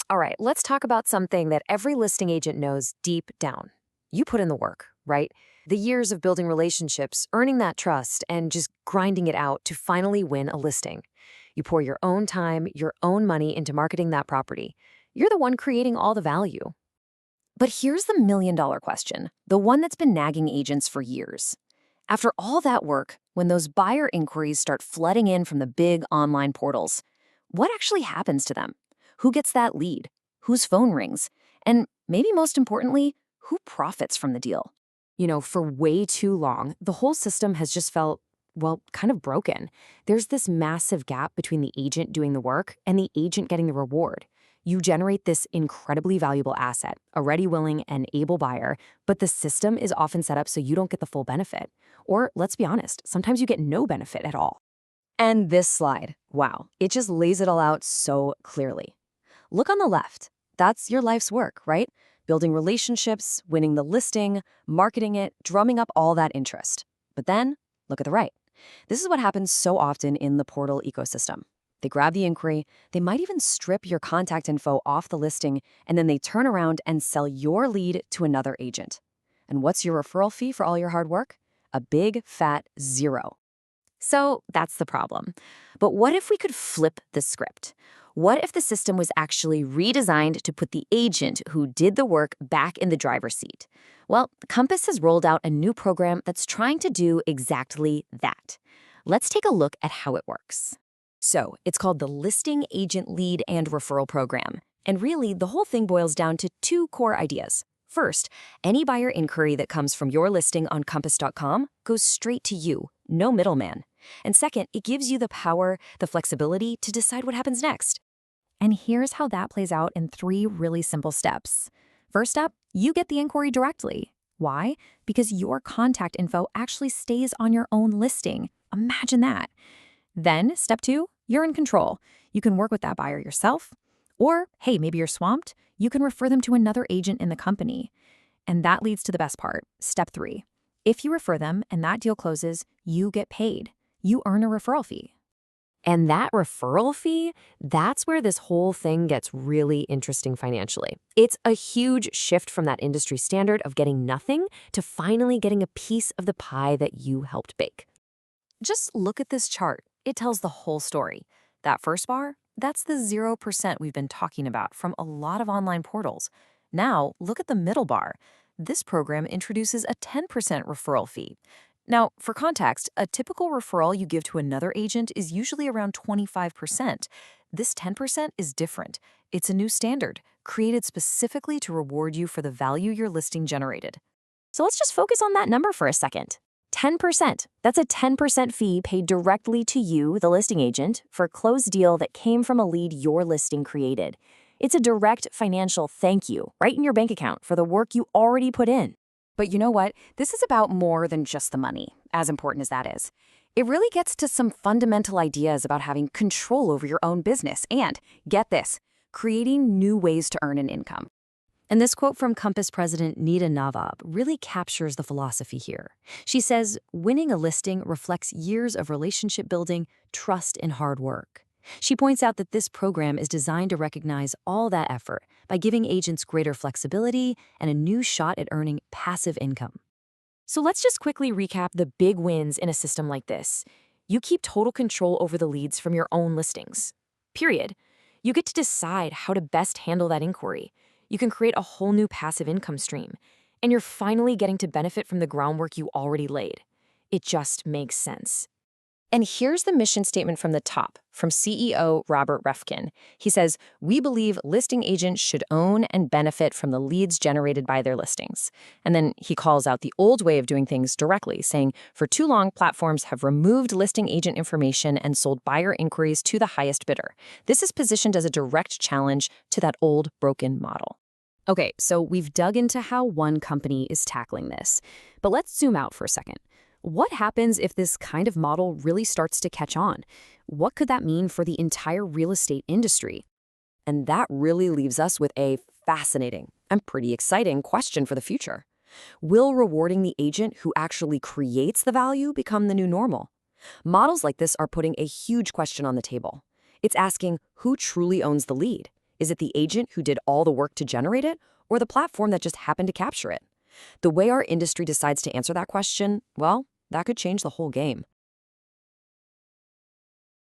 All right, let's talk about something that every listing agent knows deep down. You put in the work, right? The years of building relationships, earning that trust, and just grinding it out to finally win a listing. You pour your own time, your own money into marketing that property. You're the one creating all the value. But here's the million-dollar question, the one that's been nagging agents for years. After all that work, when those buyer inquiries start flooding in from the big online portals, what actually happens to them? Who gets that lead? Whose phone rings? And maybe most importantly, who profits from the deal? For way too long, the whole system has just felt, well, kind of broken. There's this massive gap between the agent doing the work and the agent getting the reward. You generate this incredibly valuable asset, a ready, willing, and able buyer, but the system is often set up so you don't get the full benefit. Or, let's be honest, sometimes you get no benefit at all. And this slide, wow, it just lays it all out so clearly. Look on the left. That's your life's work, right? Building relationships, winning the listing, marketing it, drumming up all that interest. But then, look at the right. This is what happens so often in the portal ecosystem. They grab the inquiry, they might even strip your contact info off the listing, and then they turn around and sell your lead to another agent. And what's your referral fee for all your hard work? A big, fat zero. So that's the problem. But what if we could flip the script? What if the system was actually redesigned to put the agent who did the work back in the driver's seat? Well, Compass has rolled out a new program that's trying to do exactly that. Let's take a look at how it works. So, it's called the Listing Agent Lead and Referral Program. And really, the whole thing boils down to two core ideas. First, any buyer inquiry that comes from your listing on Compass.com goes straight to you, no middleman. And second, it gives you the power, the flexibility to decide what happens next. And here's how that plays out in 3 really simple steps. First up, you get the inquiry directly. Why? Because your contact info actually stays on your own listing. Imagine that. Then, step 2, you're in control. You can work with that buyer yourself. Or, hey, maybe you're swamped, you can refer them to another agent in the company. And that leads to the best part, step 3. If you refer them and that deal closes, you get paid. You earn a referral fee. And that referral fee, that's where this whole thing gets really interesting financially. It's a huge shift from that industry standard of getting nothing to finally getting a piece of the pie that you helped bake. Just look at this chart. It tells the whole story. That first bar, that's the 0% we've been talking about from a lot of online portals. Now, look at the middle bar. This program introduces a 10% referral fee. Now, for context, a typical referral you give to another agent is usually around 25%. This 10% is different. It's a new standard, created specifically to reward you for the value your listing generated. So let's just focus on that number for a second. 10%. That's a 10% fee paid directly to you, the listing agent, for a closed deal that came from a lead your listing created. It's a direct financial thank you right in your bank account for the work you already put in. But you know what? This is about more than just the money, as important as that is. It really gets to some fundamental ideas about having control over your own business and, get this, creating new ways to earn an income. And this quote from Compass president Nita Nawab really captures the philosophy here. She says, winning a listing reflects years of relationship building, trust, and hard work. She points out that this program is designed to recognize all that effort by giving agents greater flexibility and a new shot at earning passive income. So let's just quickly recap the big wins in a system like this. You keep total control over the leads from your own listings. Period. You get to decide how to best handle that inquiry. You can create a whole new passive income stream. And you're finally getting to benefit from the groundwork you already laid. It just makes sense. And here's the mission statement from the top, from CEO Robert Refkin. He says, "We believe listing agents should own and benefit from the leads generated by their listings." And then he calls out the old way of doing things directly, saying, "For too long, platforms have removed listing agent information and sold buyer inquiries to the highest bidder. This is positioned as a direct challenge to that old, broken model." Okay, so we've dug into how one company is tackling this. But let's zoom out for a second. What happens if this kind of model really starts to catch on? What could that mean for the entire real estate industry? And that really leaves us with a fascinating and pretty exciting question for the future. Will rewarding the agent who actually creates the value become the new normal? Models like this are putting a huge question on the table. It's asking who truly owns the lead. Is it the agent who did all the work to generate it, or the platform that just happened to capture it? The way our industry decides to answer that question, well, that could change the whole game.